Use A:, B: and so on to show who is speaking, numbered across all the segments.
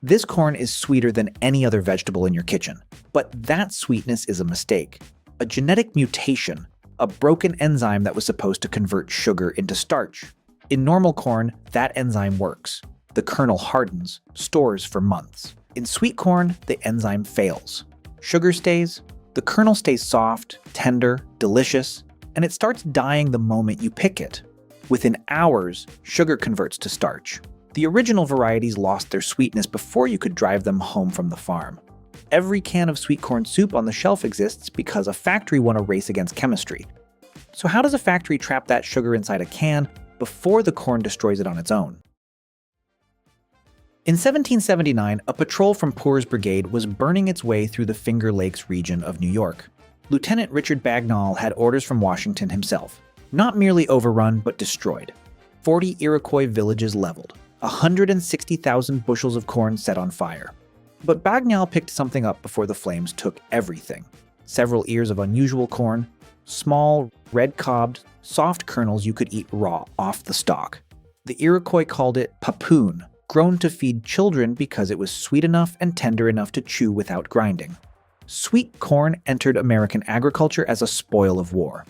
A: This corn is sweeter than any other vegetable in your kitchen. But that sweetness is a mistake. A genetic mutation, a broken enzyme that was supposed to convert sugar into starch. In normal corn, that enzyme works. The kernel hardens, stores for months. In sweet corn, the enzyme fails. Sugar stays, the kernel stays soft, tender, delicious, and it starts dying the moment you pick it. Within hours, sugar converts to starch. The original varieties lost their sweetness before you could drive them home from the farm. Every can of sweet corn soup on the shelf exists because a factory won a race against chemistry. So how does a factory trap that sugar inside a can before the corn destroys it on its own? In 1779, a patrol from Poor's Brigade was burning its way through the Finger Lakes region of New York. Lieutenant Richard Bagnall had orders from Washington himself. Not merely overrun, but destroyed. 40 Iroquois villages leveled. 160,000 bushels of corn set on fire. But Bagnall picked something up before the flames took everything. Several ears of unusual corn, small, red-cobbed, soft kernels you could eat raw off the stalk. The Iroquois called it papoon, grown to feed children because it was sweet enough and tender enough to chew without grinding. Sweet corn entered American agriculture as a spoil of war.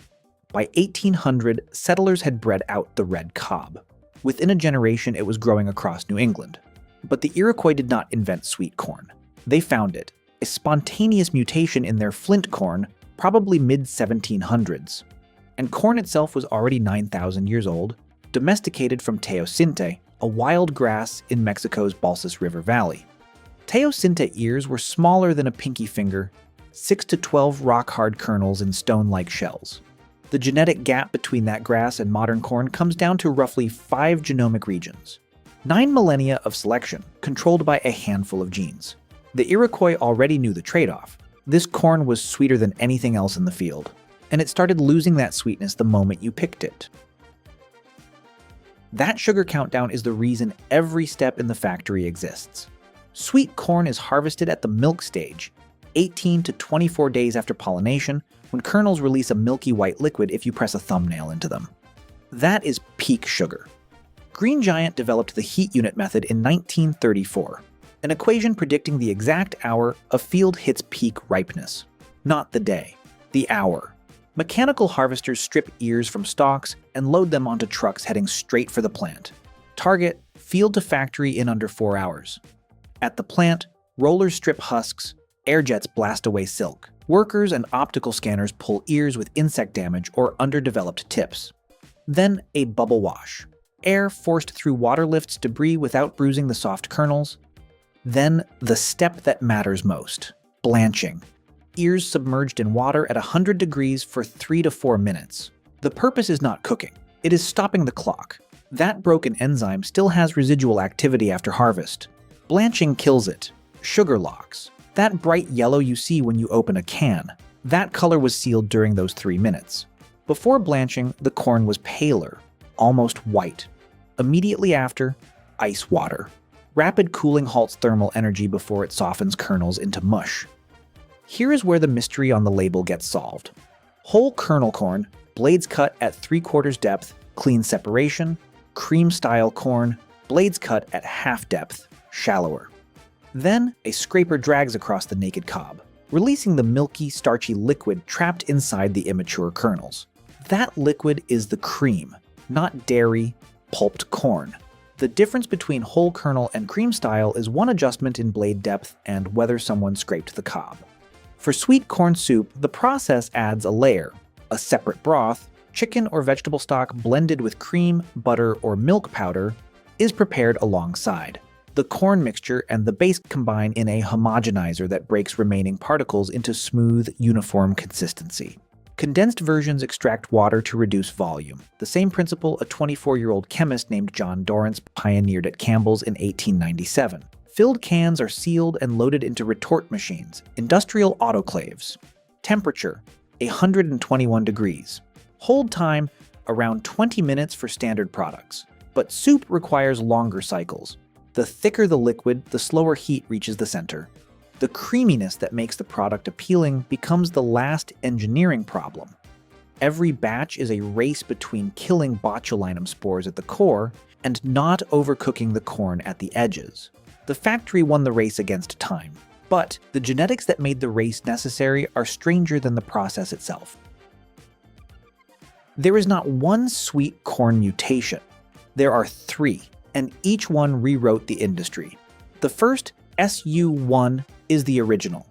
A: By 1800, settlers had bred out the red cob. Within a generation, it was growing across New England. But the Iroquois did not invent sweet corn. They found it, a spontaneous mutation in their flint corn, probably mid-1700s. And corn itself was already 9,000 years old, domesticated from teosinte, a wild grass in Mexico's Balsas River Valley. Teosinte ears were smaller than a pinky finger, 6 to 12 rock-hard kernels in stone-like shells. The genetic gap between that grass and modern corn comes down to roughly 5 genomic regions. 9 millennia of selection, controlled by a handful of genes. The Iroquois already knew the trade-off. This corn was sweeter than anything else in the field, and it started losing that sweetness the moment you picked it. That sugar countdown is the reason every step in the factory exists. Sweet corn is harvested at the milk stage, 18 to 24 days after pollination, when kernels release a milky white liquid if you press a thumbnail into them. That is peak sugar. Green Giant developed the heat unit method in 1934, an equation predicting the exact hour a field hits peak ripeness. Not the day, the hour. Mechanical harvesters strip ears from stalks and load them onto trucks heading straight for the plant. Target, field to factory in under 4 hours. At the plant, rollers strip husks, air jets blast away silk. Workers and optical scanners pull ears with insect damage or underdeveloped tips. Then a bubble wash. Air forced through water lifts debris without bruising the soft kernels. Then the step that matters most, blanching. Ears submerged in water at 100 degrees for 3 to 4 minutes. The purpose is not cooking, it is stopping the clock. That broken enzyme still has residual activity after harvest. Blanching kills it. Sugar locks. That bright yellow you see when you open a can, that color was sealed during those 3 minutes. Before blanching, the corn was paler, almost white. Immediately after, ice water. Rapid cooling halts thermal energy before it softens kernels into mush. Here is where the mystery on the label gets solved. Whole kernel corn, blades cut at 3/4 depth, clean separation. Cream-style corn, blades cut at half depth, shallower. Then, a scraper drags across the naked cob, releasing the milky, starchy liquid trapped inside the immature kernels. That liquid is the cream, not dairy, pulped corn. The difference between whole kernel and cream style is one adjustment in blade depth and whether someone scraped the cob. For sweet corn soup, the process adds a layer, a separate broth. Chicken or vegetable stock blended with cream, butter, or milk powder is prepared alongside. The corn mixture and the base combine in a homogenizer that breaks remaining particles into smooth, uniform consistency. Condensed versions extract water to reduce volume, the same principle a 24-year-old chemist named John Dorrance pioneered at Campbell's in 1897. Filled cans are sealed and loaded into retort machines, industrial autoclaves. Temperature, 121 degrees. Hold time, around 20 minutes for standard products. But soup requires longer cycles. The thicker the liquid, the slower heat reaches the center. The creaminess that makes the product appealing becomes the last engineering problem. Every batch is a race between killing botulinum spores at the core and not overcooking the corn at the edges. The factory won the race against time. But the genetics that made the race necessary are stranger than the process itself. There is not one sweet corn mutation. There are 3, and each one rewrote the industry. The first, SU1, is the original.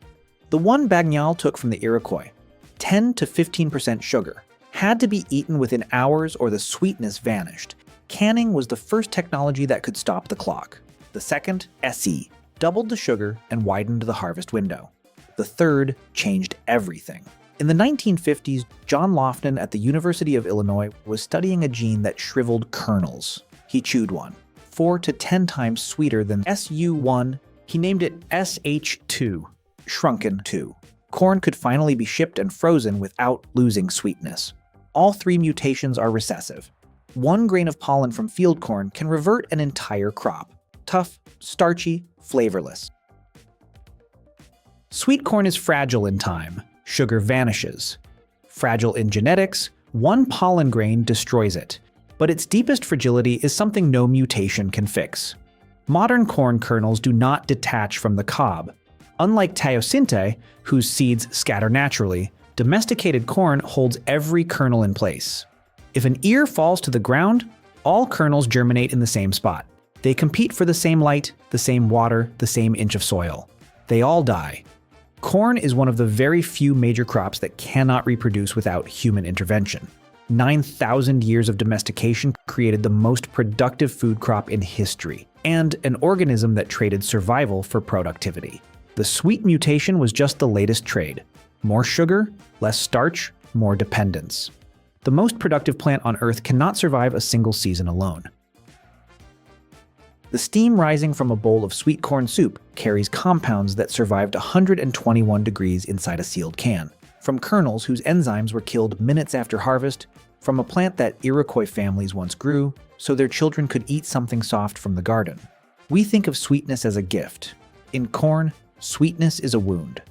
A: The one Bagnall took from the Iroquois. 10 to 15% sugar. Had to be eaten within hours or the sweetness vanished. Canning was the first technology that could stop the clock. The second, SE, doubled the sugar and widened the harvest window. The third changed everything. In the 1950s, John Lofton at the University of Illinois was studying a gene that shriveled kernels. He chewed one, 4 to 10 times sweeter than SU1. He named it SH2, shrunken 2. Corn could finally be shipped and frozen without losing sweetness. All 3 mutations are recessive. 1 grain of pollen from field corn can revert an entire crop. Tough, starchy, flavorless. Sweet corn is fragile in time. Sugar vanishes. Fragile in genetics, 1 pollen grain destroys it. But its deepest fragility is something no mutation can fix. Modern corn kernels do not detach from the cob. Unlike teosinte, whose seeds scatter naturally, domesticated corn holds every kernel in place. If an ear falls to the ground, all kernels germinate in the same spot. They compete for the same light, the same water, the same inch of soil. They all die. Corn is one of the very few major crops that cannot reproduce without human intervention. 9,000 years of domestication created the most productive food crop in history, and an organism that traded survival for productivity. The sweet mutation was just the latest trade. More sugar, less starch, more dependence. The most productive plant on Earth cannot survive a single season alone. The steam rising from a bowl of sweet corn soup carries compounds that survived 121 degrees inside a sealed can, from kernels whose enzymes were killed minutes after harvest, from a plant that Iroquois families once grew, so their children could eat something soft from the garden. We think of sweetness as a gift. In corn, sweetness is a wound.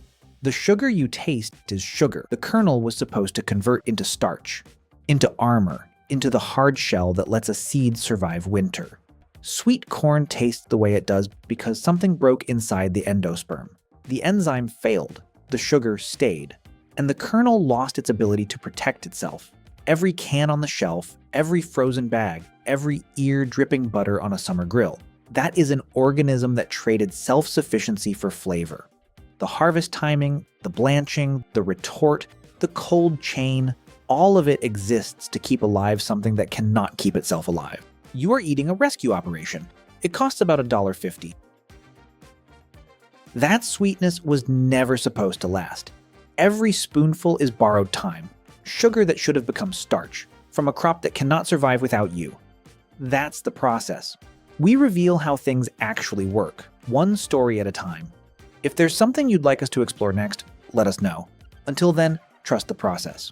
A: The sugar you taste is sugar the kernel was supposed to convert into starch, into armor, into the hard shell that lets a seed survive winter. Sweet corn tastes the way it does because something broke inside the endosperm. The enzyme failed, the sugar stayed, and the kernel lost its ability to protect itself. Every can on the shelf, every frozen bag, every ear dripping butter on a summer grill. That is an organism that traded self-sufficiency for flavor. The harvest timing, the blanching, the retort, the cold chain, all of it exists to keep alive something that cannot keep itself alive. You are eating a rescue operation. It costs about $1.50. That sweetness was never supposed to last. Every spoonful is borrowed time, sugar that should have become starch, from a crop that cannot survive without you. That's the process. We reveal how things actually work, one story at a time. If there's something you'd like us to explore next, let us know. Until then, trust the process.